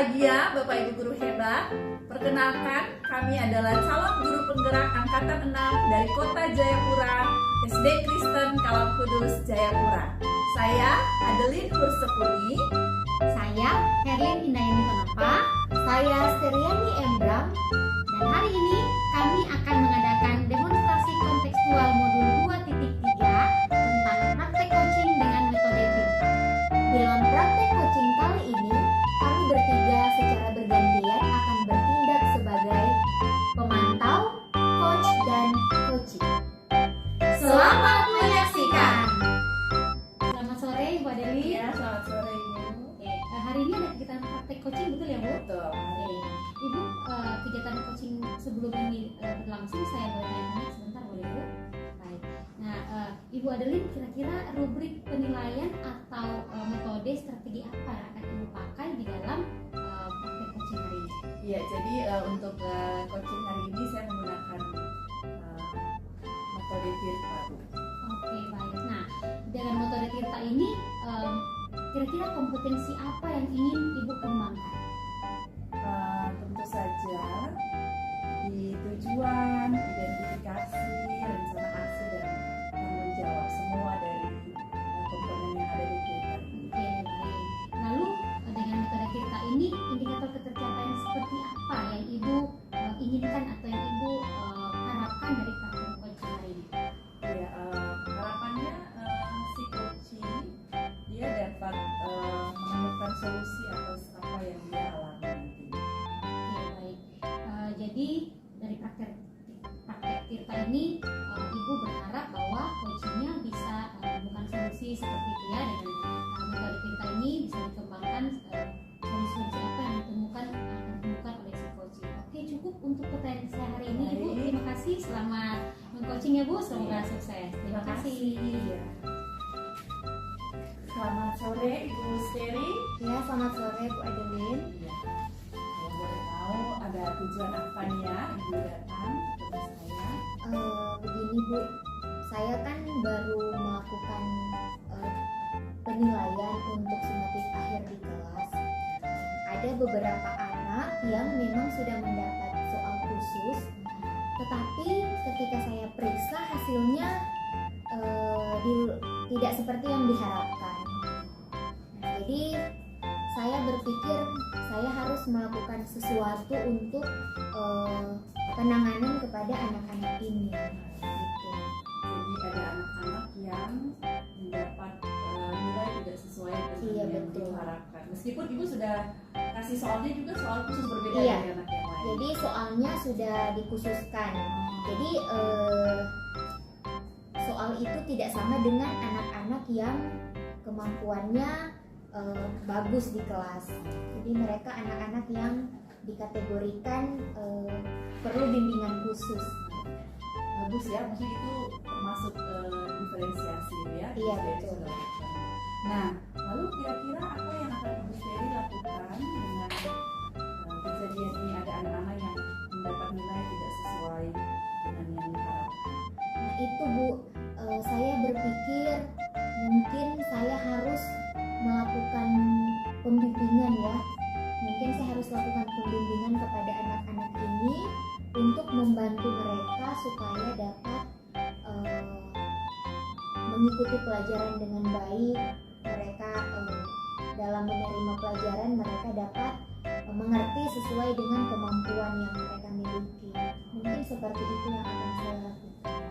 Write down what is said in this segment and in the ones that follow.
berbahagia Bapak Ibu guru hebat. Perkenalkan, kami adalah calon guru penggerak angkatan 6 dari Kota Jayapura, SD Kristen Kalam Kudus, Jayapura. Saya Adeline Hursepuni. Saya Herlin Indayani Tonapa. Saya Steriani Embram. Dan hari ini kami akan mengadakan demonstrasi kontekstual modul 2.3 tentang praktek coaching dengan metode Tirta. Dalam praktek coaching kali ini, kami bertiga secara bergantian akan bertindak sebagai pemantau, coach, dan coaching. Selamat menyaksikan. Selamat sore Ibu Adeline. Ya, selamat sore Ibu. Hari ini ada kegiatan praktek coaching, betul ya Bu? Betul. Ibu, kegiatan coaching sebelum ini berlangsung, saya boleh tanya sebentar, boleh Bu? Baik. Nah, Ibu Adeline, kira-kira rubrik penilaian atau metode strategi apa yang akan Ibu pakai di dalam praktek coaching hari ini? Iya, jadi untuk coaching hari ini saya menggunakan metode Tirta, Bu. Oke, baik. Nah, dengan metode Tirta ini, kira-kira kompetensi apa yang ingin Ibu kembangkan? Tentu saja di tujuan, identifikasi, rencana aksi, dan tanggung jawab semua dari komponen yang ada di Tirta ini. Oke, baik. Lalu dengan metode Tirta ini, indikator ketercapaian seperti apa yang Ibu inginkan atau yang Ibu harapkan dari praktek coaching hari ini? Ya, harapannya si coaching dia dapat menemukan solusi atas apa yang dia alami nanti. Oke, baik. Jadi dari praktek Tirta ini, Ibu berharap bahwa coachingnya bisa menemukan solusi seperti itu ya. Dengan metode Tirta ini bisa dikembangkan solusi-solusi apa yang ditemukan oleh si coaching. Oke, cukup untuk pertanyaan saya hari ini Ibu. Baik. Terima kasih, selamat mengcoaching ya Bu. Semoga Iya. sukses. Terima kasih. Iya. Selamat sore Ibu Steri. Ya, selamat sore Bu Adeline. Iya. Saya boleh tahu ada tujuan apa nih ya Ibu datang ketemu saya? Begini Bu, saya kan baru melakukan penilaian untuk sumatif akhir di kelas. Ada beberapa anak yang memang sudah mendapat soal khusus, tetapi ketika saya periksa hasilnya tidak seperti yang diharapkan. Nah, jadi saya berpikir saya harus melakukan sesuatu untuk penanganan kepada anak-anak ini. Gitu. Jadi ada anak-anak yang mendapat nilai tidak sesuai dengan Iya, yang betul. diharapkan. Meskipun Ibu sudah kasih soalnya juga soal khusus berbeda Iya. dari anak yang lain. Jadi soalnya sudah dikhususkan. Jadi soal itu tidak sama dengan anak-anak yang kemampuannya bagus di kelas. Jadi mereka anak-anak yang dikategorikan perlu bimbingan khusus. Bagus ya, maksudnya itu termasuk diferensiasi ya. Iya, Ibu Steri betul. sudah lakukan. Nah, lalu kira-kira apa yang akan Ibu Steri lakukan dengan kejadian ini ada anak-anak yang mendapat nilai tidak sesuai dengan yang diharapkan? Nah itu Bu, saya berpikir mungkin saya harus melakukan pembimbingan ya. Mungkin saya harus lakukan pembimbingan kepada anak-anak ini untuk membantu mereka supaya dapat mengikuti pelajaran dengan baik. Mereka dalam menerima pelajaran mereka dapat mengerti sesuai dengan kemampuan yang mereka miliki. Mungkin seperti itu yang akan saya lakukan.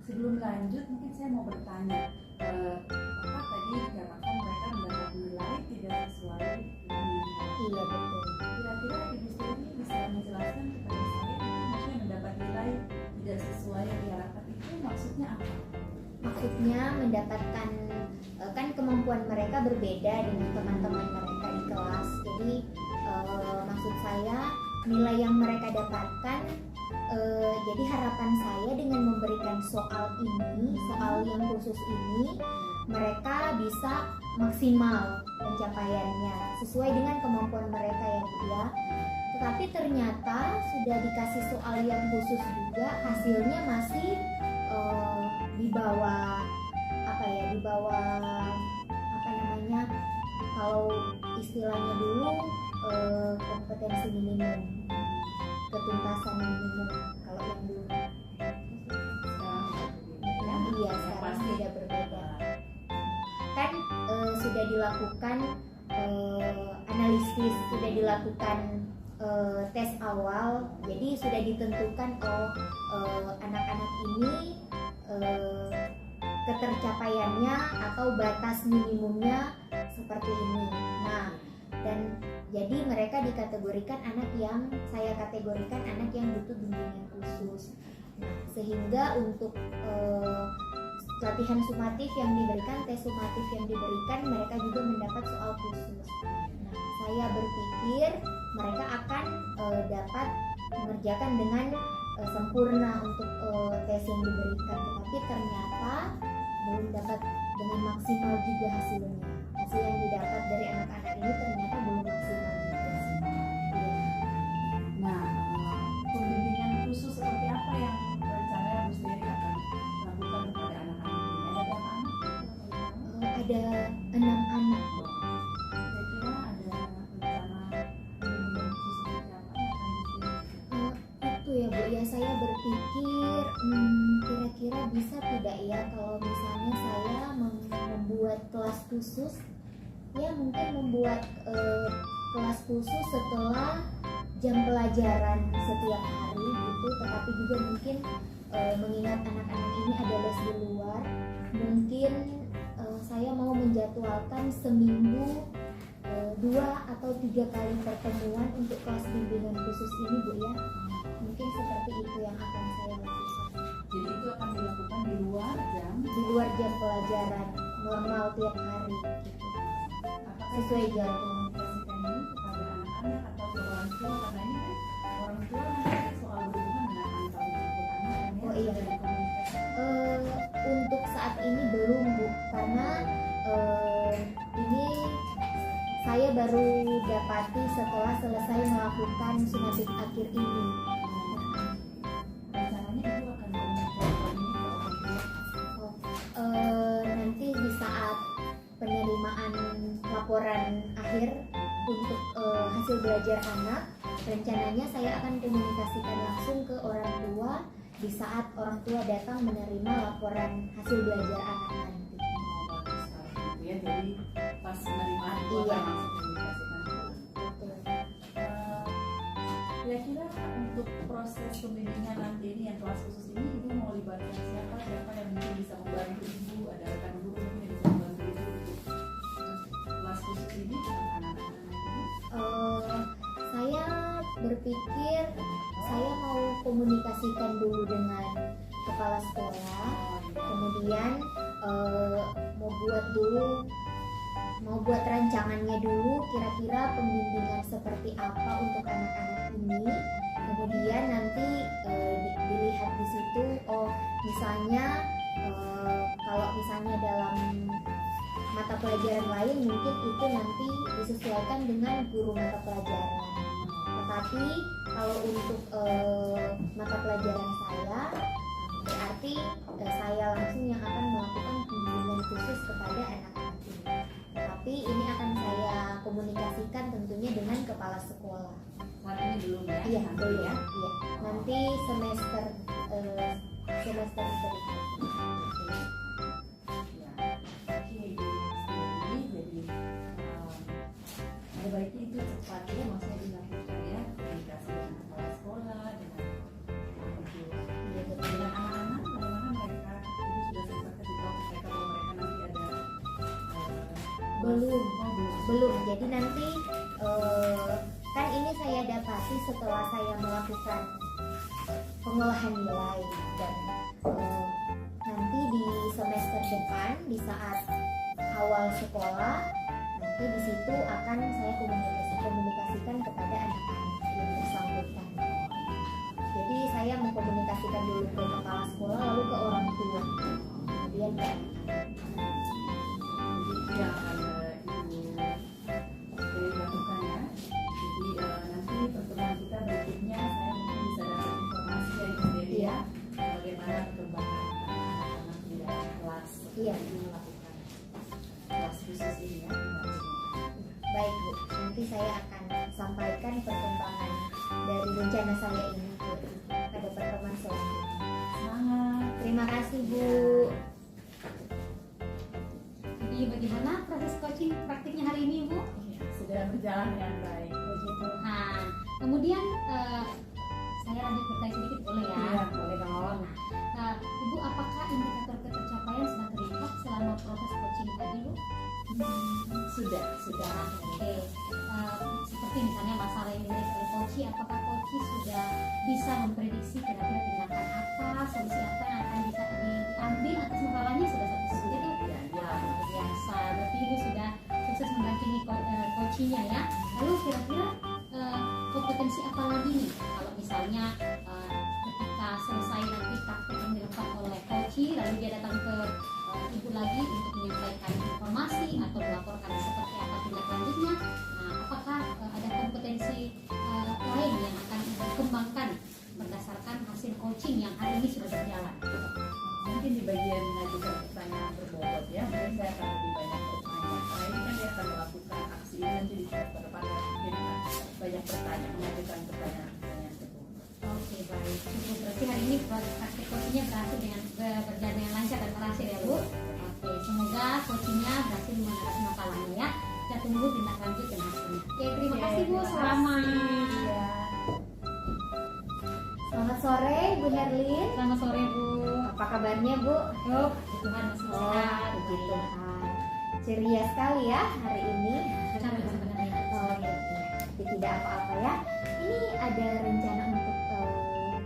Sebelum lanjut, mungkin saya mau bertanya, Bapak tadi dikatakan mereka mendapat nilai tidak sesuai dengan yang diharapkan. Iya betul. Kira-kira Ibu Steri bisa menjelaskan kepada saya itu maksudnya mendapat nilai tidak sesuai yang diharapkan itu maksudnya apa? Maksudnya mendapatkan kan kemampuan mereka berbeda dengan teman-teman mereka di kelas. Jadi maksud saya nilai yang mereka dapatkan jadi harapan saya dengan memberikan soal yang khusus ini, mereka bisa maksimal pencapaiannya sesuai dengan kemampuan mereka ya Bu ya. Tetapi ternyata sudah dikasih soal yang khusus juga, hasilnya masih di bawah kalau istilahnya dulu kompetensi minimum, ketuntasan minimum. Kalau yang dulu, iya sekarang sudah berbeda. Kan sudah dilakukan analisis, sudah dilakukan tes awal, jadi sudah ditentukan anak-anak ini ketercapaiannya atau batas minimumnya seperti ini. Nah, dan jadi mereka dikategorikan anak yang saya kategorikan anak yang butuh bimbingan khusus. Nah, sehingga untuk latihan sumatif yang diberikan, tes sumatif yang diberikan, mereka juga mendapat soal khusus. Nah, saya berpikir mereka akan dapat mengerjakan dengan sempurna untuk tes yang diberikan, tetapi ternyata belum dapat dengan maksimal juga hasilnya. Hasil yang didapat dari anak-anak ini ternyata belum maksimal juga. Iya. Nah, pembimbingan khusus seperti apa yang rencananya Bu Sendiri akan lakukan kepada anak-anak ini? Ada berapa anak? Ada 6 anak. Kira-kira ada rencana pembimbingan khusus seperti apa yang akan diberikan? Itu ya Bu, ya saya berpikir kira-kira bisa tidak ya kalau misalnya saya membuat kelas khusus, ya mungkin membuat kelas khusus setelah jam pelajaran setiap hari gitu, tetapi juga mungkin mengingat anak-anak ini ada les di luar, mungkin saya mau menjadwalkan seminggu 2 atau 3 kali pertemuan untuk kelas bimbingan khusus ini Bu ya. Mungkin seperti itu yang akan saya lakukan. Jadi itu akan dilakukan di luar jam pelajaran normal tiap hari gitu. apakah Sesuai itu jam. komunikasikan ini kepada anak-anak atau ke orang tua, karena ini kan orang tua nanti soal berhubungan dengan antar jemput anak kan ya. Oh iya. Sudah dikomunikasikan. Untuk saat ini belum Bu, karena ini saya baru dapati setelah selesai melakukan sumatif akhir ini. Rencananya ibu akan komunikasikan ini ke orang tua. Nanti di saat penerimaan laporan akhir untuk hasil belajar anak, rencananya saya akan komunikasikan langsung ke orang tua di saat orang tua datang menerima laporan hasil belajar anak nanti. Bagus sekali gitu ya. Jadi pas penerimaan itu Iya. akan langsung komunikasikan. Betul. Kira-kira untuk proses pembimbingan nanti ini yang kelas khusus ini ibu mau libatkan siapa yang mungkin bisa membantu ibu, ada rekan guru mungkin yang bisa membantu ibu untuk kelas khusus ini dengan anak-anak ini. Saya berpikir saya mau komunikasikan dulu dengan kepala sekolah, kemudian mau buat rancangannya dulu, kira-kira pembimbingan seperti apa untuk anak-anak ini. Kemudian nanti dilihat di situ, misalnya kalau misalnya dalam mata pelajaran lain mungkin itu nanti disesuaikan dengan guru mata pelajaran. Tetapi kalau untuk mata pelajaran saya, berarti saya langsung yang akan melakukan pembimbingan khusus kepada anak-anak ini. Tapi ini akan saya komunikasikan tentunya dengan kepala sekolah. Saat ini belum ya? Iya, Nanti belum. ya. Iya. Nanti semester berikutnya. Ya. Oke, Ibu Sendiri, jadi ada baiknya itu cepat ya, maksudnya dilakukan ya, komunikasi dengan kepala sekolah, dengan orang tua. Iya, betul. Dengan anak-anak, bagaimana mereka? Ibu sudah sempat kasih tahu mereka bahwa mereka nanti ada Belum. belum. Belum. Jadi nanti kan ini saya dapati setelah saya melakukan pengolahan nilai, dan nanti di semester depan di saat awal sekolah nanti di situ akan saya komunikasikan kepada anak-anak yang bersangkutan. Jadi saya mengkomunikasikan dulu ke kepala sekolah, lalu ke orang tua, kemudian ke anak-anak. Jadi yang ada ibu lakukan ya. Jadi nanti pertemuan kita berikutnya saya mungkin bisa dapat informasi dari Ibu Sendiri ya, bagaimana perkembangan anak-anak di dalam kelas. Iya. Ibu melakukan kelas khusus ini ya. Baik Bu, nanti saya akan sampaikan perkembangan dari rencana saya ini pada pertemuan selanjutnya. Semangat. Terima kasih Bu. Jadi bagaimana proses coaching praktiknya hari ini Bu? Iya, sudah berjalan dengan baik. Puji Tuhan. Kemudian saya lanjut bertanya sedikit boleh ya? Iya. Boleh dong. Nah, Ibu apakah indikator ketercapaian sudah terlihat selama proses coaching tadi Bu? Sudah. Oke. Seperti misalnya masalah yang diberikan oleh coach, apakah coach sudah bisa memprediksi kira-kira tindakan apa, solusi apa yang akan bisa diambil atas masalahnya sudah seperti itu? Iya. Wah, luar biasa. Berarti Ibu sudah sukses mendampingi coachingnya ya. Lalu kira-kira kompetensi apa lagi nih kalau misalnya ketika selesai nanti praktek yang dilakukan oleh coach, lalu dia datang ke Ibu lagi untuk menyampaikan informasi atau melaporkan seperti apa tindak lanjutnya. Nah, apakah ada kompetensi lain yang akan dikembangkan berdasarkan hasil coaching yang hari ini sudah berjalan? Mungkin di bagian mengajukan pertanyaan berbobot ya, mungkin saya akan lebih banyak bertanya. Karena ini kan dia akan melakukan aksi ini nanti di semester depan ya, mungkin akan banyak bertanya, mengajukan pertanyaan berbobot. Oke, baik. Cukup, berarti hari ini praktek coachingnya berhasil dengan berjalan dengan lancar dan berhasil ya Bu. Oke, semoga coachingnya berhasil mengatasi masalahnya ya. Kita tunggu tindak lanjut dan hasilnya. Oke, terima kasih Bu. Selamat. Iya. Selamat sore Bu Herlin. Selamat sore Bu. Apa kabarnya Bu? Yuk, puji Tuhan masih Oh, sehat. puji Tuhan. Ceria sekali ya hari ini. Capek sebenarnya. Oh iya, tapi tidak apa-apa ya. Ini ada rencana untuk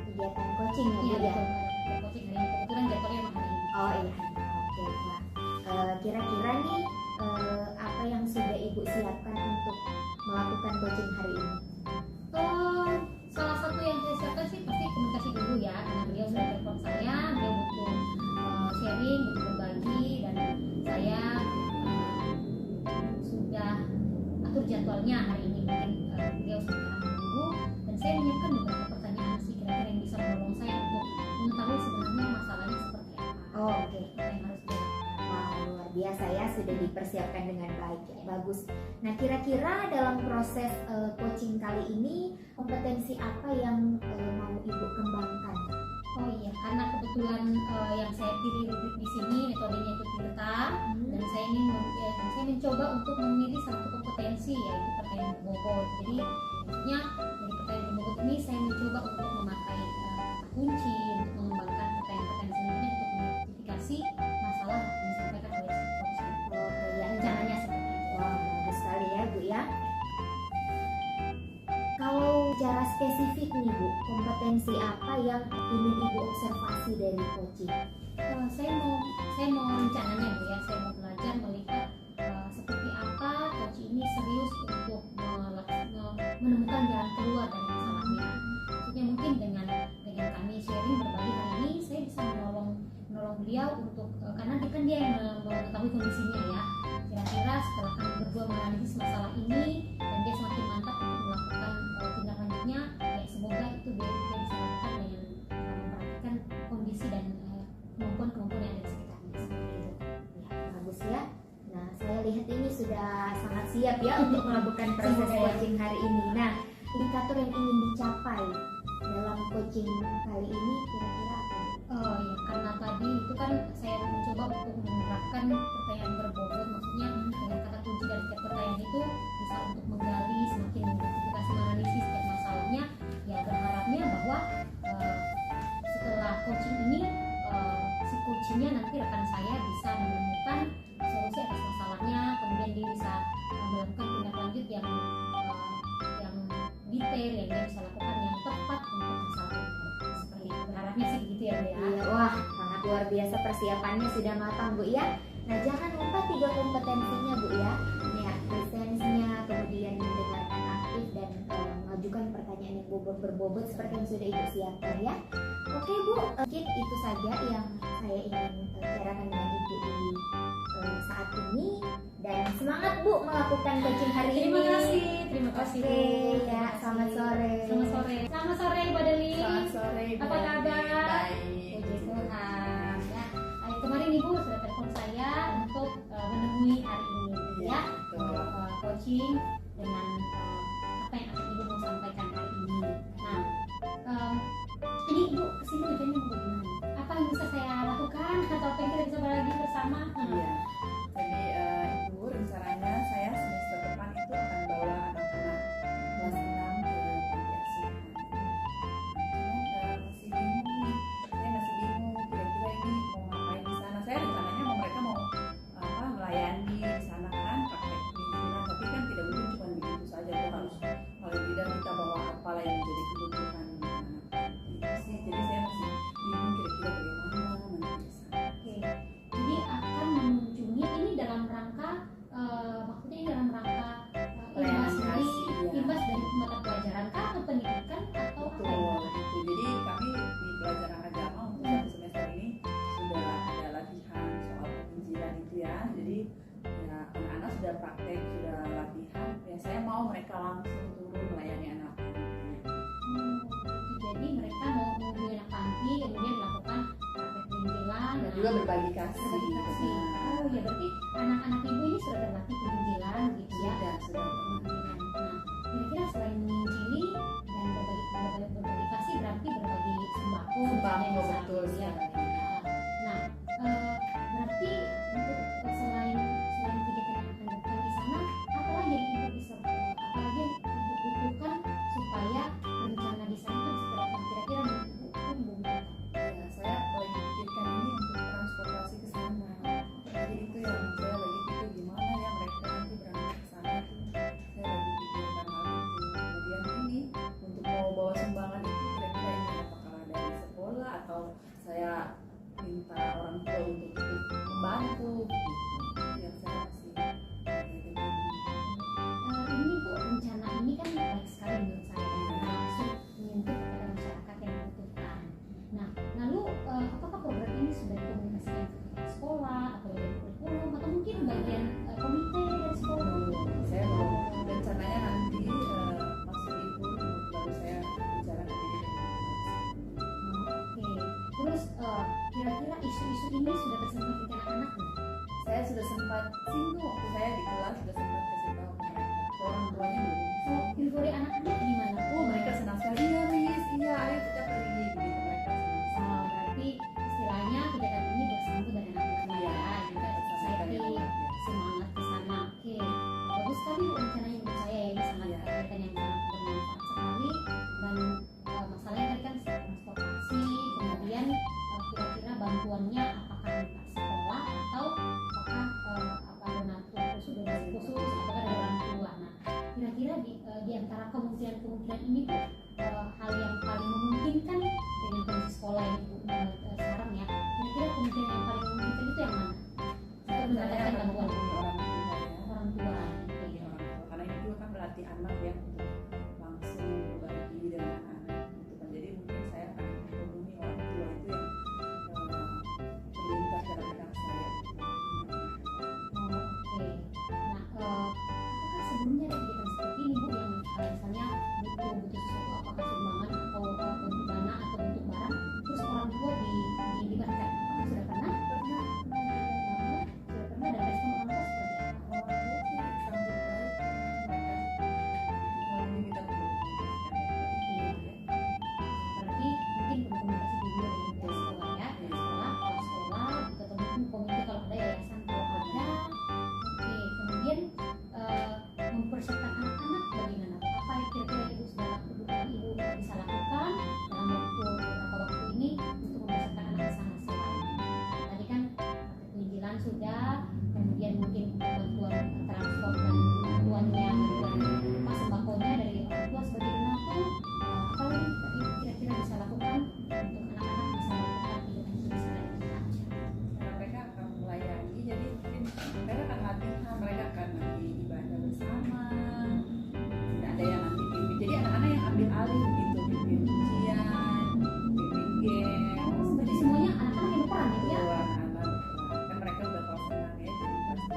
kegiatan coaching ya Bu Iya, ya? betul. Coaching hari ini kebetulan jadwalnya emang hari ini. Oh iya, oke Pak. Kira-kira nih apa yang sudah Ibu siapkan untuk melakukan coaching hari ini? Salah satu yang saya siapkan sih pasti komunikasi dulu ya, karena beliau sudah telepon saya, beliau butuh sharing, butuh berbagi, dan saya sudah atur jadwalnya hari ini. Mungkin beliau sudah menunggu, dan saya menyiapkan beberapa pertanyaan sih kira-kira yang bisa menolong saya untuk mengetahui sebenarnya masalahnya seperti apa. Oh, oke. Apa yang harus dilakukan. Wah, luar biasa ya, sudah dipersiapkan dengan baik ya. Bagus. Nah, kira-kira dalam proses coaching kali ini kompetensi apa yang mau Ibu kembangkan? Oh iya, karena kebetulan yang saya pilih rubrik di sini metodenya itu Tirta, dan saya ingin saya mencoba untuk memilih satu kompetensi yaitu pertanyaan berbobot. Jadi maksudnya dari pertanyaan berbobot ini saya mencoba untuk memakai kata kunci untuk mengembangkan pertanyaan-pertanyaan selanjutnya untuk mengidentifikasi masalah yang disampaikan oleh si coach. Oke, ya. Rencananya seperti itu. Wah, bagus sekali ya Bu ya. Kalau secara spesifik nih Bu, kompetensi apa yang ingin Ibu observasi dari coaching? Saya mau rencananya Bu ya, saya mau belajar melihat seperti apa coach ini serius untuk menemukan jalan keluar dari masalahnya. Maksudnya mungkin dengan kami sharing berbagi hari ini, saya bisa menolong beliau untuk karena kan dia yang mengetahui kondisinya ya. Kira-kira setelah kami berdua menganalisis masalah ini dan dia semakin mantap untuk melakukan tindak lanjutnya, ya semoga itu dia bisa lakukan dengan memperhatikan kondisi dan kemampuan yang ada di sekitarnya seperti itu. Ya, bagus ya. Nah, saya lihat ini sudah sangat siap ya untuk melakukan proses Semoga ya. coaching hari ini. Nah, indikator yang ingin dicapai dalam coaching kali ini kira-kira apa? Oh iya, karena tadi itu kan saya mencoba untuk menerapkan pertanyaan berbobot, maksudnya dengan kata kunci dari setiap pertanyaan itu bisa untuk menggali semakin mengidentifikasi menganalisis setiap masalahnya. Ya berharapnya bahwa setelah coaching ini si coachingnya nanti rekan saya bisa menemukan solusi atas masalahnya, kemudian dia bisa melakukan tindak lanjut yang detail yang dia bisa lakukan yang tepat untuk masalah itu. Seperti itu. Berharapnya sih begitu ya Bu ya. Iya, wah, sangat luar biasa persiapannya sudah matang Bu ya. Nah, jangan lupa 3 kompetensinya Bu ya. Ya, presensnya, kemudian mendengarkan aktif dan mengajukan pertanyaan yang berbobot seperti yang sudah Ibu siapkan ya. Oke Bu, mungkin itu saja yang saya ingin bicarakan dengan Ibu di saat ini. Dan semangat Bu melakukan coaching hari ini. Terima kasih Oke, Bu. ya, selamat sore. Selamat sore Mbak Deli. Selamat sore. Bu Apa Deli. kabar? Baik. Puji Tuhan. Ya, kemarin Ibu sudah telepon saya untuk menemui hari ini ya, Betul. coaching dengan apa yang sudah praktek, sudah latihan, ya saya mau mereka langsung turun melayani anak-anak. Jadi mereka mau anak panti kemudian melakukan praktek penginjilan Dan juga berbagi kasih. berbagi kasih. Oh ya, berarti anak-anak ibu ini sudah terlatih penginjilan gitu ya. Sudah. Penginjilan. Nah, kira-kira selain menginjili dan berbagi kasih berarti berbagi sembako misalnya di sana, betul ya. sekali. Nah, berarti untuk selain kegiatan yang akan dilakukan di sana, apalagi yang ibu bisa, apalagi yang ibu butuhkan supaya rencana di sana kan seberapa kira-kira menurut ibu itu membutuhkan. Ya, saya lagi pikirkan ini untuk transportasi ke sana. Jadi itu yang saya lagi pikir gimana ya mereka nanti berangkat ke sana itu. Saya lagi pikirkan hal itu. Kemudian ini untuk mau bawa sumbangan itu kira-kira ini apakah dari sekolah atau saya minta orang tua untuk ikut membantu gitu. Yang saya masih Ini Bu, rencana ini kan baik sekali menurut saya karena langsung menyentuh kepada masyarakat yang membutuhkan. Nah, lalu apakah program ini sudah dikomunikasikan ke sekolah atau dari kurikulum atau mungkin bagian komite dari sekolah? saya belum rencananya nanti masuk libur baru saya bicara nanti di Oke, terus kira-kira isu-isu ini sudah tersampaikan ke anak-anak nggak? saya sudah sempat singgung waktu saya di kelas sudah sempat kasih tahu ke mereka orang tuanya belum. Oh, infori anak-anak gimana? Oh mereka senang sekali ya Riz, iya ayo kita pergi begitu mereka senang sekali. Berarti istilahnya kegiatan ini bersambut dari anak-anak ya, juga excited, semangat ke sana. Oke, bagus sekali Bu rencananya menurut saya ya, ini sangat kegiatan yang sangat bermanfaat sekali. Dan masalahnya tadi kan transportasi, kemudian kira-kira bantuannya apakah minta sekolah atau apakah donatur khusus apakah dari orang tua. Nah, kira-kira di antara kemungkinan ini Bu, hal yang paling memungkinkan dengan kondisi sekolah yang Ibu sekarang ya, kira-kira kemungkinan yang paling memungkinkan itu yang mana? Untuk mendapatkan bantuan orang tua. Iya, orang tua. Karena ini juga kan melatih anak ya untuk langsung berbagi dengan anak-anak gitu kan. Jadi mungkin saya akan menghubungi orang tua itu yang terlintas dalam benak saya. Oh, oke. Nah, apakah sebelumnya ada kegiatan seperti ini Bu yang misalnya butuh sesuatu, apakah sumbangan atau bentuk dana atau bentuk barang, terus orang tua dilibatkan? Apakah sudah pernah? Pernah Sudah pernah, dan respon orang tua seperti apa? orang tua sih sambut baik mereka selalu minta tolong. Berarti mungkin berkomunikasi dulu dengan pihak sekolah ya, pihak sekolah, kepala sekolah, gitu, atau mungkin komite kalau ada, yayasan kalau ada. Oke, kemudian mempersiapkan anak-anak bagaimana? Apa yang kira-kira ibu bisa lakukan dalam beberapa waktu ini untuk mempersiapkan anak ke sana selain tadi kan penginjilan sudah, kemudian mungkin bantuan transport dan bantuan sembakonya dari orang tua sebagai donatur. Apa lagi kira-kira bisa lakukan untuk anak-anak bisa melakukan kegiatan itu di sana di aja? Karena mereka akan melayani, jadi mungkin mereka akan latihan, mereka akan nanti ibadah bersama. Tidak ada yang nanti pimpin, jadi anak-anak yang ambil alih gitu, pimpin ujian, pimpin games. Berarti semuanya anak-anak yang berperan gitu ya? Dua anak kan mereka udah kelas senang ya, jadi pasti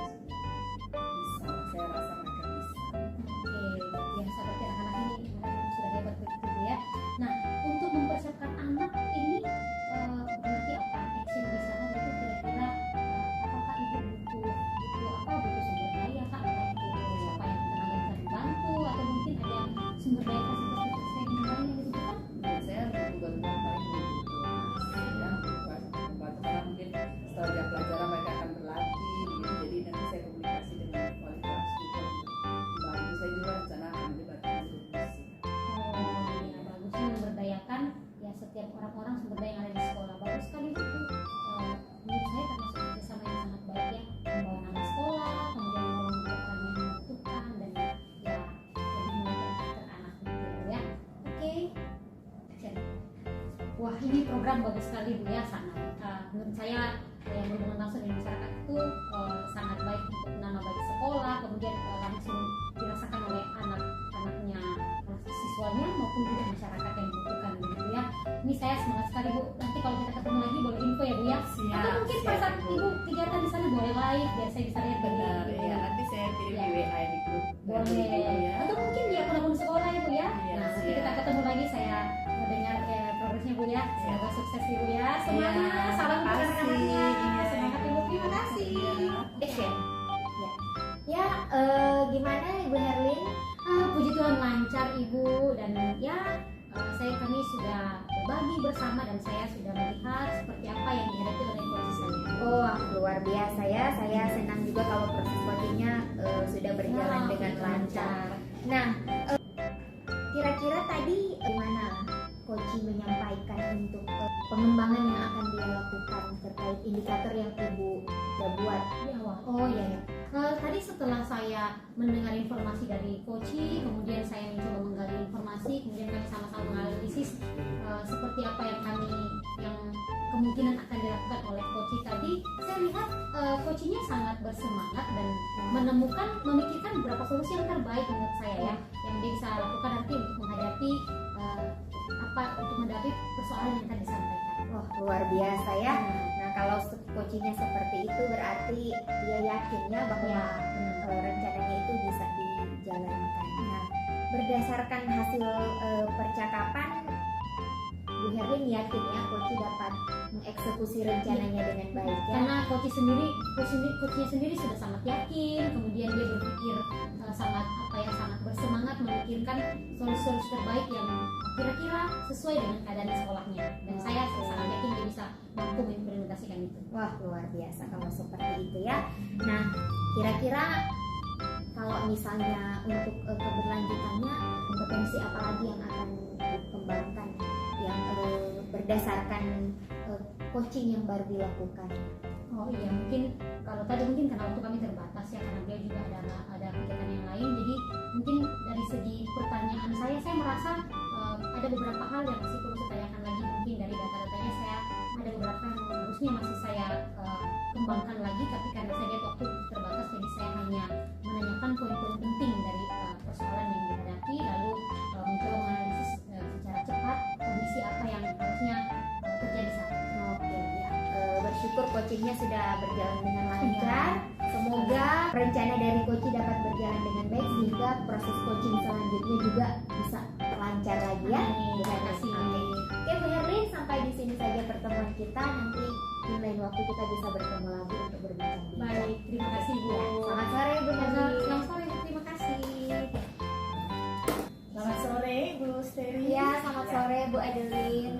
bisa. Saya rasa mereka bisa. Oke, biasa berarti anak-anak ini sudah hebat begitu ya. Nah, untuk mempersiapkan anak ini berarti apa action di sana itu kira-kira apakah ibu butuh sumber daya kah, atau butuh siapa yang tenaga bisa membantu, atau mungkin ada sumber daya fasilitas yang lainnya gitu kan? Saya butuh bantuan paling butuh ya, membantu karena mungkin setelah jam pelajaran mereka akan berlatih gitu. Jadi nanti saya komunikasi dengan wali kelas juga untuk membantu. Saya juga rencana akan melibatkan guru musik. Oh iya, bagusnya memberdayakan ya setiap orang-orang sumber daya yang ada di sekolah. Bagus sekali itu. Menurut saya termasuk kerjasama yang sangat baik ya, membawa nama sekolah, kemudian menolong orang yang membutuhkan, dan ya lebih melatih karakter anak gitu ya. Oke. Wah, ini program bagus sekali Bu ya, sangat menurut saya yang berhubungan langsung dengan masyarakat itu sangat baik untuk nama baik sekolah, kemudian langsung dirasakan oleh anak-anaknya, siswanya maupun juga masyarakat yang membutuhkan begitu ya. Ini saya semangat sekali Bu. Nanti kalau kita ketemu lagi boleh info ya Bu ya. Siap, Atau mungkin pada saat siap, Bu. Ibu kegiatan di sana boleh live biar saya bisa lihat Benar dari ya, nanti saya lancar Ibu, dan ya kami sudah berbagi bersama dan saya sudah melihat seperti apa yang dihadapi oleh coach saya. Oh, luar biasa ya. Saya senang juga kalau proses coachingnya sudah berjalan dengan lancar. Nah, kira-kira tadi gimana coaching menyampaikan untuk pengembangan yang akan dia lakukan terkait indikator yang Ibu sudah buat di awal? Oh iya ya. Tadi setelah saya mendengar informasi dari coaching, kemudian saya mencoba menggali informasi, kemudian kami sama-sama menganalisis seperti apa yang kemungkinan akan dilakukan oleh coaching tadi. Saya lihat coachingnya sangat bersemangat dan memikirkan beberapa solusi yang terbaik menurut saya ya, yang dia bisa lakukan nanti untuk menghadapi persoalan yang tadi disampaikan. Wah, luar biasa ya. Nah, kalau coachingnya seperti itu berarti dia yakinnya bahwa rencananya itu bisa dijalankan. Nah, berdasarkan hasil percakapan, Bu Herlin yakin ya coach dapat mengeksekusi rencananya dengan baik ya. Karena coachnya sendiri sudah sangat yakin, kemudian dia berpikir sangat bersemangat memikirkan solusi terbaik yang kira-kira sesuai dengan keadaan di sekolahnya, dan saya sangat yakin dia bisa mampu mengimplementasikan itu. Wah, luar biasa kalau seperti itu ya. Nah, kira-kira kalau misalnya untuk keberlanjutannya, kompetensi apa lagi yang akan dikembangkan yang berdasarkan coaching yang baru dilakukan? Oh iya, mungkin kalau tadi karena waktu kami terbatas ya, karena dia juga ada kegiatan yang lain, jadi mungkin dari segi pertanyaan saya merasa ada beberapa hal yang masih perlu saya tanyakan lagi. Mungkin dari data-datanya saya ada beberapa yang harusnya masih saya kembangkan lagi, tapi karena saya lihat waktu terbatas, jadi saya hanya menanyakan poin-poin penting dari persoalan yang dihadapi, lalu mencoba menganalisis secara cepat kondisi apa yang harusnya terjadi saat itu. Oke ya, bersyukur coachingnya sudah berjalan dengan lancar. Semoga rencana dari coaching dapat berjalan dengan baik sehingga proses coaching selanjutnya juga bisa lancar lagi ya. Terima kasih. Oke Bu Herlin, sampai di sini saja pertemuan kita. Nanti di lain waktu kita bisa bertemu lagi untuk berbincang-bincang. Baik, terima kasih Bu. Ya, selamat sore Bu Herlin. Selamat sore, terima kasih. Selamat sore Bu Steri. Iya, selamat sore Bu Adeline.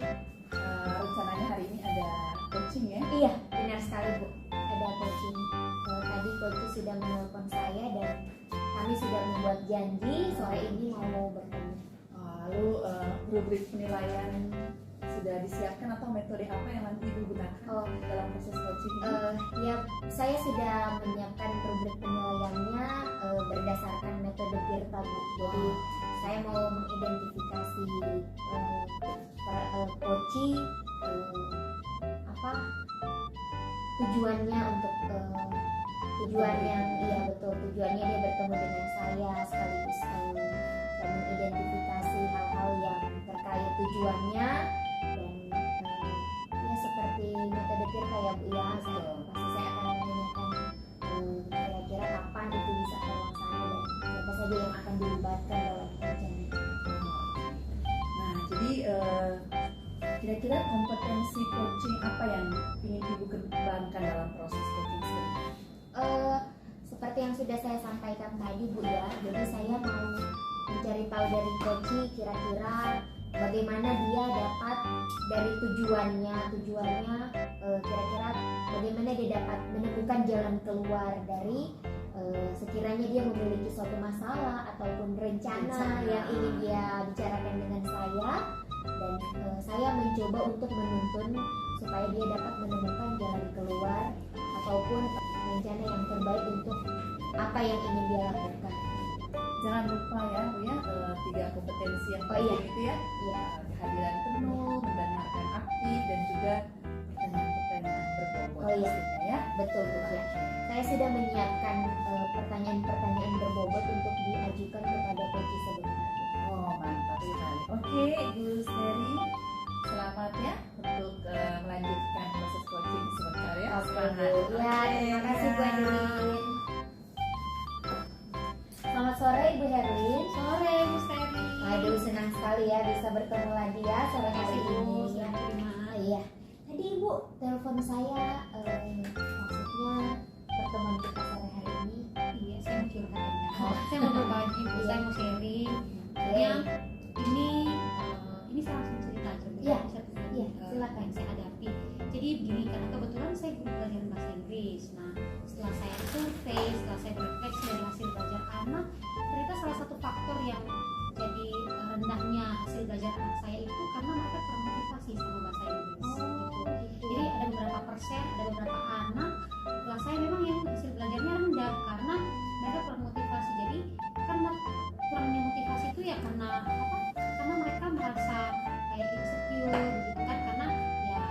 Rencananya hari ini ada coaching ya? Iya, benar sekali Bu. Ada coaching. Tadi coach sudah menelpon saya dan kami sudah membuat janji sore ini mau bertemu. Lalu rubrik penilaian sudah disiapkan atau metode apa yang nanti Ibu gunakan dalam proses coaching ini? Ya, saya sudah menyiapkan rubrik penilaiannya berdasarkan metode Tirta Bu. Jadi saya mau mengidentifikasi coaching tujuannya untuk tujuannya dia bertemu dengan saya, sekaligus dan mengidentifikasi hal-hal yang terkait tujuannya, dan ya seperti metode Tirta ya Bu ya. Pasti saya akan menanyakan kira-kira kapan itu bisa terlaksana dan siapa saja yang akan dilibatkan dalam rencana. Nah, jadi kira-kira kompetensi coaching apa yang ingin Ibu kembangkan dalam proses coaching sendiri? Seperti yang sudah saya sampaikan tadi Bu ya, jadi saya mau mencari tahu dari coaching kira-kira bagaimana dia dapat dari tujuannya kira-kira bagaimana dia dapat menemukan jalan keluar dari sekiranya dia memiliki suatu masalah ataupun rencana yang ingin dia bicarakan dengan saya, dan saya mencoba untuk menuntun supaya dia dapat menemukan jalan keluar ataupun rencana yang terbaik untuk apa yang ingin dia lakukan. Jangan lupa ya Bu ya, 3 kompetensi yang penting itu ya. Iya. Kehadiran penuh, mendengarkan aktif, dan juga pertanyaan-pertanyaan berbobot. Pastinya ya. Betul Bu ya. Saya sudah menyiapkan pertanyaan-pertanyaan berbobot untuk diajukan kepada coach sebentar. Oh, mantap sekali. Oke, Bu Steri, selamat ya untuk melanjutkan proses coaching sebentar ya. Oke Bu. Ya, terima kasih Bu Adeline. Selamat sore Ibu Herlin. Sore Bu Steri. Aduh, senang sekali ya bisa bertemu lagi ya sore hari ini. Terima. Iya. Tadi Ibu telepon saya, maksudnya pertemuan kita sore hari ini. Iya, saya mau curhat. Saya mau berbagi, saya mau sharing. Contohnya ini saya langsung cerita aja Bu. Iya, Saya iya, silakan. yang saya hadapi. Jadi begini, karena kebetulan saya guru pelajaran bahasa Inggris. Nah, setelah saya survei, setelah saya berefleksi dari hasil belajar anak, ternyata salah satu faktor yang jadi rendahnya hasil belajar anak saya itu karena mereka kurang motivasi sama bahasa Inggris gitu. Jadi ada beberapa persen, ada beberapa anak kelas saya memang yang hasil belajarnya rendah karena mereka kurang motivasi. Jadi karena kurangnya motivasi itu ya karena apa? Karena mereka merasa kayak insecure gitu kan, karena ya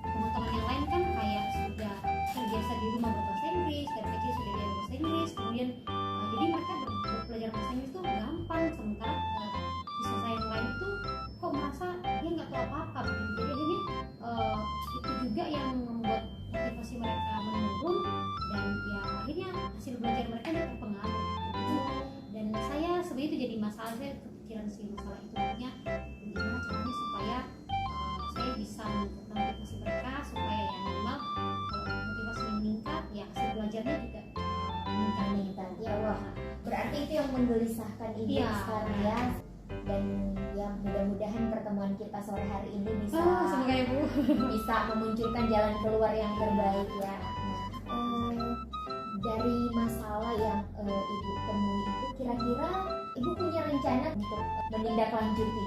teman-teman yang lain kan kayak sudah terbiasa di rumah berbahasa Inggris, dari kecil sudah belajar bahasa Inggris, kemudian jadi mereka belajar bahasa Inggris itu gampang, sementara siswa saya yang lain itu kok merasa dia nggak tahu apa-apa begitu. Jadi akhirnya itu juga yang membuat motivasi mereka menurun, dan ya akhirnya hasil belajar mereka juga terpengaruh gitu. Dan saya sebenarnya itu jadi masalah, saya kepikiran sih masalah itu, artinya gimana caranya supaya saya bisa meningkatkan motivasi mereka, supaya ya minimal kalau motivasinya meningkat ya hasil belajarnya juga meningkat. Ya wah, berarti itu yang menggelisahkan ibu Iya. sekarang ya. Dan ya mudah-mudahan pertemuan kita sore hari ini bisa Semoga ya Bu. bisa memunculkan jalan keluar yang terbaik ya. Nah, dari masalah yang ibu temui itu, kira-kira ibu punya rencana untuk menindaklanjuti?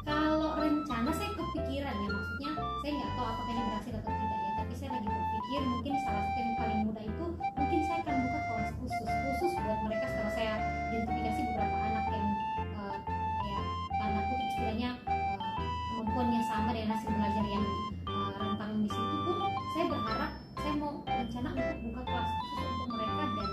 Kalau rencana saya kepikiran ya, maksudnya saya nggak tahu apakah ini berhasil atau tidak ya, tapi saya lagi berpikir mungkin salah satu yang paling mudah itu mungkin saya akan buka kelas khusus buat mereka. Setelah saya identifikasi beberapa anak yang kayak tanda kutip istilahnya kemampuannya sama dengan hasil belajar yang rentang di situ pun, saya berharap saya mau rencana untuk buka kelas khusus untuk mereka dan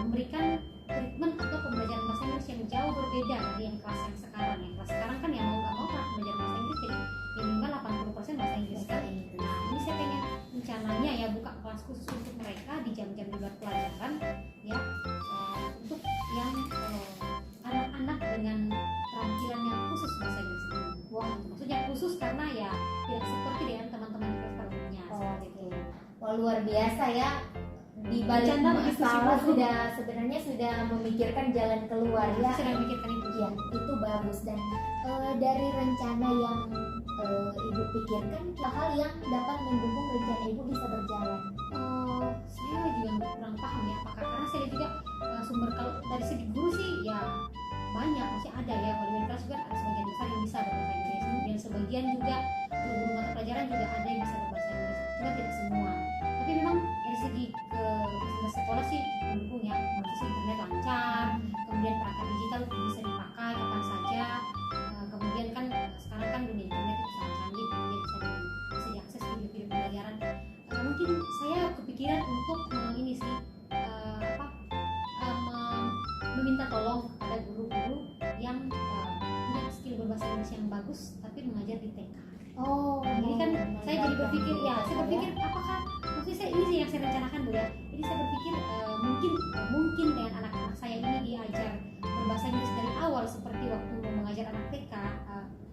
memberikan treatment atau pembelajaran bahasa Inggris yang jauh berbeda dari yang kelas yang sekarang. Yang kelas sekarang kan ya mau nggak mau kan belajar bahasa Inggris, jadi minimal 80% bahasa Inggris kan. Nah ini saya pengen rencananya ya buka kelas khusus untuk mereka di jam-jam di luar pelajaran ya, untuk yang anak-anak dengan keterampilan yang khusus bahasa Inggris ini. Wah, maksudnya khusus karena ya tidak seperti dengan teman-teman di kelas umumnya. Seperti itu. Wah, luar biasa ya. Di balik Bercanda begitu sih, masalah Bu. sebenarnya sudah memikirkan jalan keluar ya. Saya sedang memikirkan itu. Ya, itu bagus. Dan dari rencana yang ibu pikirkan, hal yang dapat mendukung rencana ibu bisa berjalan. Saya juga kurang paham ya, apakah karena saya juga sumber, kalau dari segi guru sih ya banyak, masih ada ya, kalau di kelas juga ada sebagian besar yang bisa berbahasa Inggris, kemudian sebagian juga guru mata pelajaran juga ada yang bisa berbahasa Inggris, cuma tidak semua. Tapi memang dari segi ke sekolah sih mendukung ya, akses internet lancar, kemudian perangkat digital bisa dipakai kapan saja, kemudian kan sekarang kan dunia internet itu sangat canggih, kemudian bisa diakses video-video pembelajaran. Mungkin saya kepikiran untuk ini sih meminta tolong kepada guru-guru yang punya skill berbahasa Inggris yang bagus tapi mengajar di TK. Jadi kan saya jadi berpikir ya, saya berpikir apakah maksudnya saya ini sih yang saya rencanakan Bu ya. Jadi saya berpikir mungkin dengan anak-anak saya ini diajar berbahasa Inggris dari awal seperti waktu mengajar anak TK,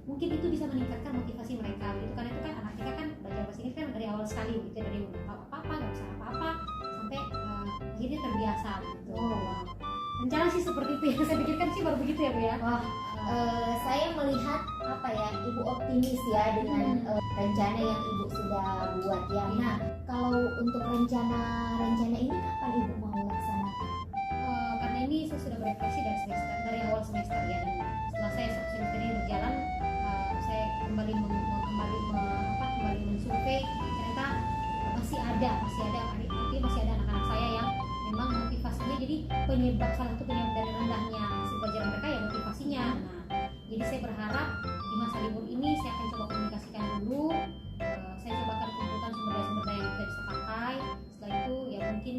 mungkin itu bisa meningkatkan motivasi mereka gitu. Karena itu kan anak TK kan belajar bahasa Inggris kan dari awal sekali gitu, dari nggak tahu apa-apa, nggak bisa apa-apa sampai akhirnya terbiasa gitu. Rencana sih seperti itu yang saya pikirkan sih baru begitu ya Bu ya. Wah, saya melihat apa ya, ibu optimis ya dengan rencana yang ibu sudah buat ya. Nah, kalau untuk rencana ini kapan ibu mau laksanakan? Karena ini saya sudah berefleksi dari awal semester ya, dan setelah saya semester ini berjalan, saya kembali mensurvei, ternyata masih ada artinya masih ada anak-anak saya yang memang motivasinya, jadi salah satu penyebab dari rendahnya hasil belajar mereka ya motivasinya. Nah, jadi saya berharap di masa libur ini saya akan coba komunikasikan dulu, saya coba akan kumpulkan sumber daya yang kita bisa pakai. Setelah itu ya mungkin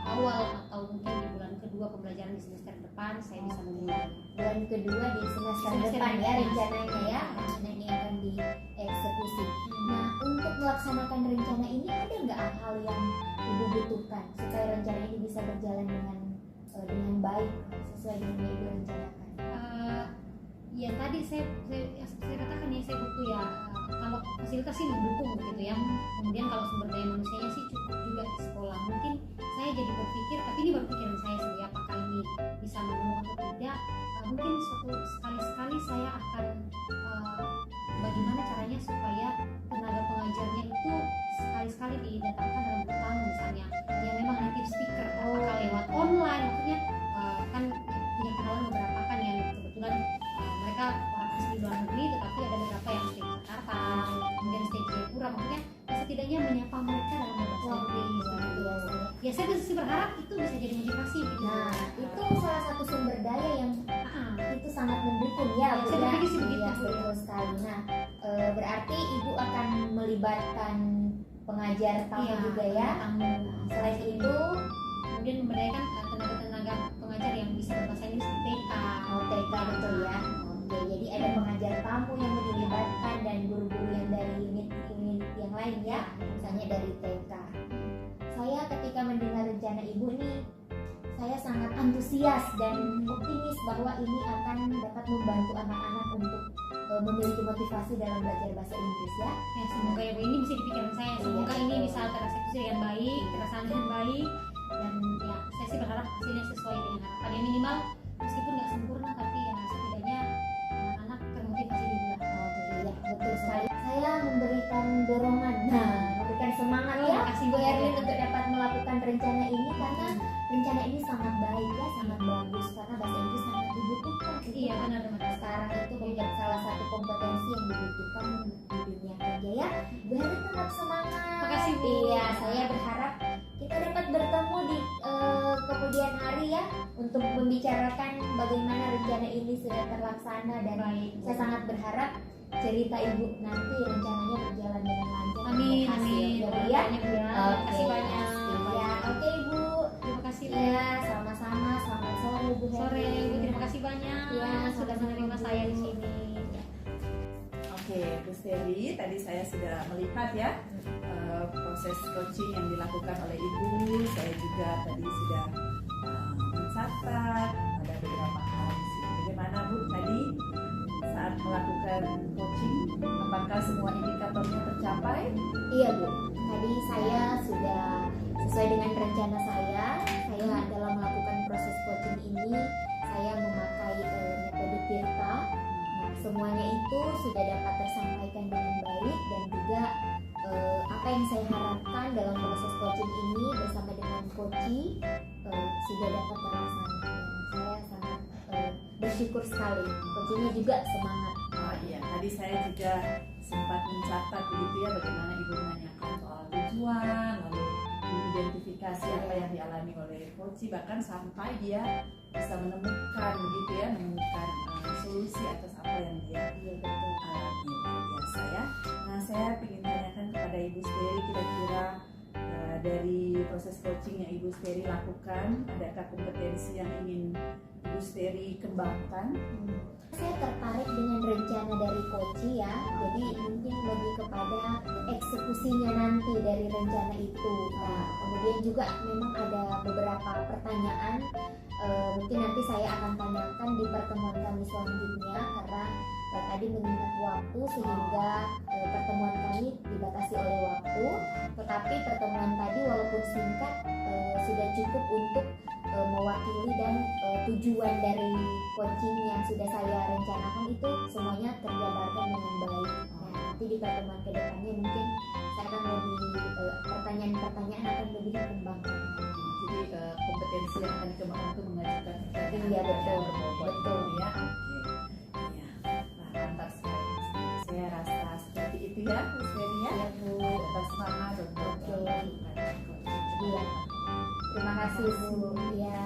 awal atau mungkin di bulan kedua pembelajaran di semester depan saya bisa memulai. Bulan kedua di semester depan ya rencananya ya. Rencana ini akan dieksekusi. Nah, untuk melaksanakan rencana ini ada nggak hal yang ibu butuhkan supaya rencana ini bisa berjalan dengan baik sesuai dengan yang ibu rencanakan? Ya tadi saya katakan ya, saya butuh ya kalau fasilitas sih mendukung gitu ya. Kemudian kalau sumber daya manusianya sih cukup juga di sekolah. Mungkin saya jadi berpikir, tapi ini baru pikiran saya sih ya, apakah ini bisa mendukung atau tidak. Mungkin berharap itu bisa jadi motivasi gitu. Nah, itu salah satu sumber daya yang itu sangat mendukung ya, Ya, Bu, saya ya. berpikir sih begitu, Iya, Bu. betul sekali. Nah, berarti Ibu akan melibatkan pengajar tamu Iya, juga ya. tamu. Selain itu, Kemudian memberdayakan tenaga-tenaga pengajar yang bisa berbahasa Inggris di TK. TK betul ya. Oke, jadi ada pengajar tamu yang dilibatkan dan guru-guru yang dari unit-unit yang lain ya, misalnya dari TK. Saya ketika mendengar rencana Ibu nih, saya sangat antusias dan optimis bahwa ini akan dapat membantu anak-anak untuk memiliki motivasi dalam belajar bahasa Inggris ya. Ya, semoga ya Bu, ini bisa dipikiran saya. Semoga Iya, ini betul. bisa tereksekusi dengan baik, terlaksana dengan baik, dan ya saya sih berharap hasilnya sesuai dengan harapan. Ya minimal meskipun nggak sempurna, tapi ya setidaknya anak-anak termotivasi juga. Iya, betul sekali. Saya memberikan dorongan, memberikan semangat Oh, ya makasih, Bu Bu. Erwin untuk dapat melakukan rencana ini karena rencana ini sangat baik ya, sangat bagus karena bahasa Inggris sangat dibutuhkan. Iya, benar-benar. Sekarang itu menjadi salah satu kompetensi yang dibutuhkan di dunia kerja ya. Bu Erwin tetap semangat. Makasih, Bu. Iya, saya berharap kita dapat bertemu di kemudian hari ya untuk membicarakan bagaimana rencana ini sudah terlaksana dan Baik. saya sangat berharap cerita Ibu nanti rencananya berjalan dengan lancar dan Amin, berhasil. amin. Ya, Bu, Doa ya. banyak, Bu, ya. Oke, Terima kasih banyak. Ya, oke Ibu. Terima kasih Bu. Ya, sama-sama. Selamat sore Bu Sore Heri. Bu, terima kasih banyak Ya, sudah sama-sama, menerima Bu. saya di sini. Oke, Bu Steri, tadi saya sudah melihat ya proses coaching yang dilakukan oleh Ibu. Saya juga tadi sudah mencatat ada beberapa hal di sini. Bagaimana Bu tadi saat melakukan coaching? Apakah semua indikatornya tercapai? Iya Bu, tadi saya sudah sesuai dengan rencana saya dalam melakukan proses coaching ini saya memakai metode Tirta. Nah, semuanya itu sudah dapat tersampaikan dengan baik dan juga apa yang saya harapkan dalam proses coaching ini bersama dengan Koci sudah dapat terlaksana dan saya sangat bersyukur sekali. Kocinya juga semangat. Oh iya, tadi saya juga sempat mencatat begitu ya bagaimana Ibu menanyakan soal tujuan, lalu mengidentifikasi apa yang dialami oleh Koci, bahkan sampai dia bisa menemukan begitu ya, menemukan solusi atas apa yang dia Iya betul. alami. Luar biasa ya. Nah, saya ingin tanyakan kepada Ibu Steri, kira-kira dari proses coaching yang Ibu Steri lakukan, adakah kompetensi yang ingin Ibu Steri kembangkan? Saya tertarik dengan rencana dari Koci ya, jadi mungkin lebih kepada eksekusinya nanti dari rencana itu. Nah, kemudian juga memang ada beberapa pertanyaan, mungkin nanti saya akan tanyakan di pertemuan kami selanjutnya karena tadi mengingat waktu sehingga pertemuan kami dibatasi oleh waktu. Tetapi pertemuan tadi walaupun singkat sudah cukup untuk mewakili dan tujuan dari coaching yang sudah saya rencanakan itu semuanya terjabarkan dengan baik. Nah, nanti di pertemuan kedepannya mungkin saya akan lebih pertanyaan-pertanyaan akan lebih dikembangkan. Jadi kompetensi yang akan dikembangkan itu mengajukan pertanyaan Iya, betul. yang berbobot, Betul. ya. Oke. Iya. Nah, mantap sekali. Saya rasa seperti itu ya, Bu Steri ya. Iya Bu. Tetap semangat untuk Oke. melakukan coaching. Iya. Terima kasih Bu. Ya.